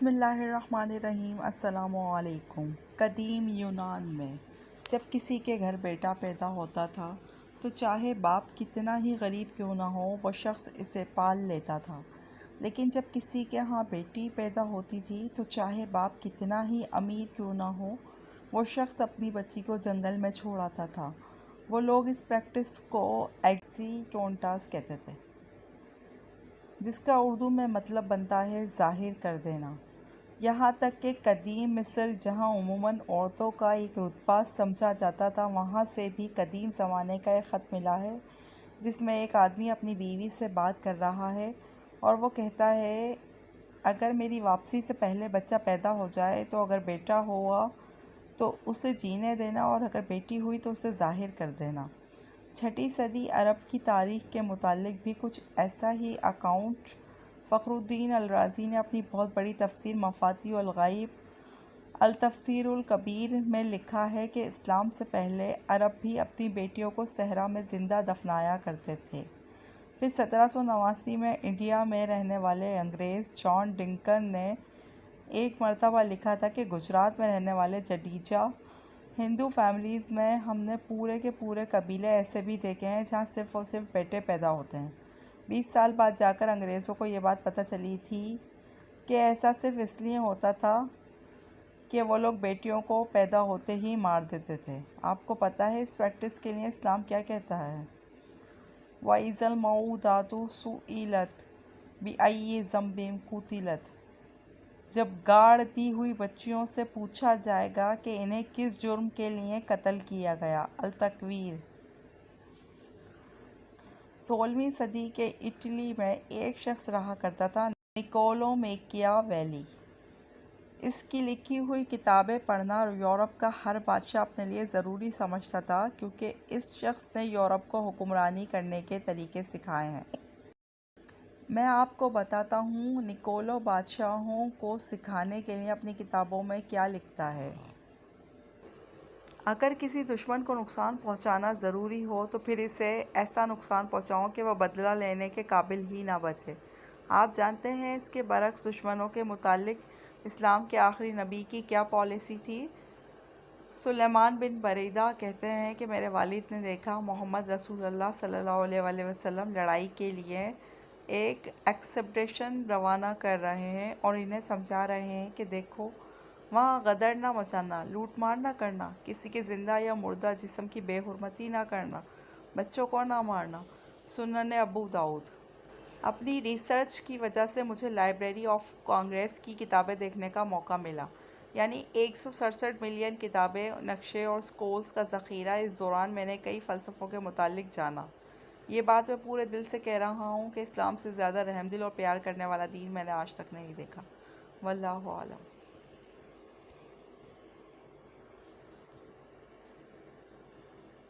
بسم اللہ الرحمن الرحیم۔ السلام علیکم۔ قدیم یونان میں جب کسی کے گھر بیٹا پیدا ہوتا تھا تو چاہے باپ کتنا ہی غریب کیوں نہ ہو وہ شخص اسے پال لیتا تھا، لیکن جب کسی کے ہاں بیٹی پیدا ہوتی تھی تو چاہے باپ کتنا ہی امیر کیوں نہ ہو وہ شخص اپنی بچی کو جنگل میں چھوڑ آتا تھا۔ وہ لوگ اس پریکٹس کو ایکسیٹونٹاس کہتے تھے، جس کا اردو میں مطلب بنتا ہے ظاہر کر دینا۔ یہاں تک کہ قدیم مصر جہاں عموماً عورتوں کا ایک رتبہ سمجھا جاتا تھا، وہاں سے بھی قدیم زمانے کا ایک خط ملا ہے جس میں ایک آدمی اپنی بیوی سے بات کر رہا ہے اور وہ کہتا ہے اگر میری واپسی سے پہلے بچہ پیدا ہو جائے تو اگر بیٹا ہوا تو اسے جینے دینا اور اگر بیٹی ہوئی تو اسے ظاہر کر دینا۔ 6 صدی عرب کی تاریخ کے متعلق بھی کچھ ایسا ہی اکاؤنٹ فخر الدین الرازی نے اپنی بہت بڑی تفسیر مفاتیح الغیب التفسیر الکبیر میں لکھا ہے کہ اسلام سے پہلے عرب بھی اپنی بیٹیوں کو صحرا میں زندہ دفنایا کرتے تھے۔ پھر 1789 میں انڈیا میں رہنے والے انگریز جان ڈنکن نے ایک مرتبہ لکھا تھا کہ گجرات میں رہنے والے جڈیجا ہندو فیملیز میں ہم نے پورے کے پورے قبیلے ایسے بھی دیکھے ہیں جہاں صرف اور صرف بیٹے پیدا ہوتے ہیں۔ 20 سال بعد جا کر انگریزوں کو یہ بات پتہ چلی تھی کہ ایسا صرف اس لیے ہوتا تھا کہ وہ لوگ بیٹیوں کو پیدا ہوتے ہی مار دیتے تھے۔ آپ کو پتہ ہے اس پریکٹس کے لیے اسلام کیا کہتا ہے؟ وَإِذَا الْمَوْءُودَاتُ سُئِلَتْ بِأَيِّ ذَنبٍ قُتِلَتْ، جب گاڑ دی ہوئی بچیوں سے پوچھا جائے گا کہ انہیں کس جرم کے لیے قتل کیا گیا۔ التکویر۔ 16ویں صدی کے اٹلی میں ایک شخص رہا کرتا تھا نکولو میکیاویلی۔ اس کی لکھی ہوئی کتابیں پڑھنا یورپ کا ہر بادشاہ اپنے لیے ضروری سمجھتا تھا، کیونکہ اس شخص نے یورپ کو حکمرانی کرنے کے طریقے سکھائے ہیں۔ میں آپ کو بتاتا ہوں نکولو بادشاہوں کو سکھانے کے لیے اپنی کتابوں میں کیا لکھتا ہے۔ اگر کسی دشمن کو نقصان پہنچانا ضروری ہو تو پھر اسے ایسا نقصان پہنچاؤ کہ وہ بدلہ لینے کے قابل ہی نہ بچے۔ آپ جانتے ہیں اس کے برعکس دشمنوں کے متعلق اسلام کے آخری نبی کی کیا پالیسی تھی؟ سلیمان بن بریدہ کہتے ہیں کہ میرے والد نے دیکھا محمد رسول اللہ صلی اللہ علیہ وآلہ وسلم لڑائی کے لیے ایک ایکسپیڈیشن روانہ کر رہے ہیں اور انہیں سمجھا رہے ہیں کہ دیکھو وہاں غدر نہ مچانا، لوٹ مار نہ کرنا، کسی کے زندہ یا مردہ جسم کی بے حرمتی نہ کرنا، بچوں کو نہ مارنا۔ سنن ابو داؤد۔ اپنی ریسرچ کی وجہ سے مجھے لائبریری آف کانگریس کی کتابیں دیکھنے کا موقع ملا، یعنی 167 ملین کتابیں، نقشے اور سکولز کا ذخیرہ۔ اس دوران میں نے کئی فلسفوں کے متعلق جانا۔ یہ بات میں پورے دل سے کہہ رہا ہوں کہ اسلام سے زیادہ رحم دل اور پیار کرنے والا دین میں نے آج تک نہیں دیکھا۔ واللہ اعلم۔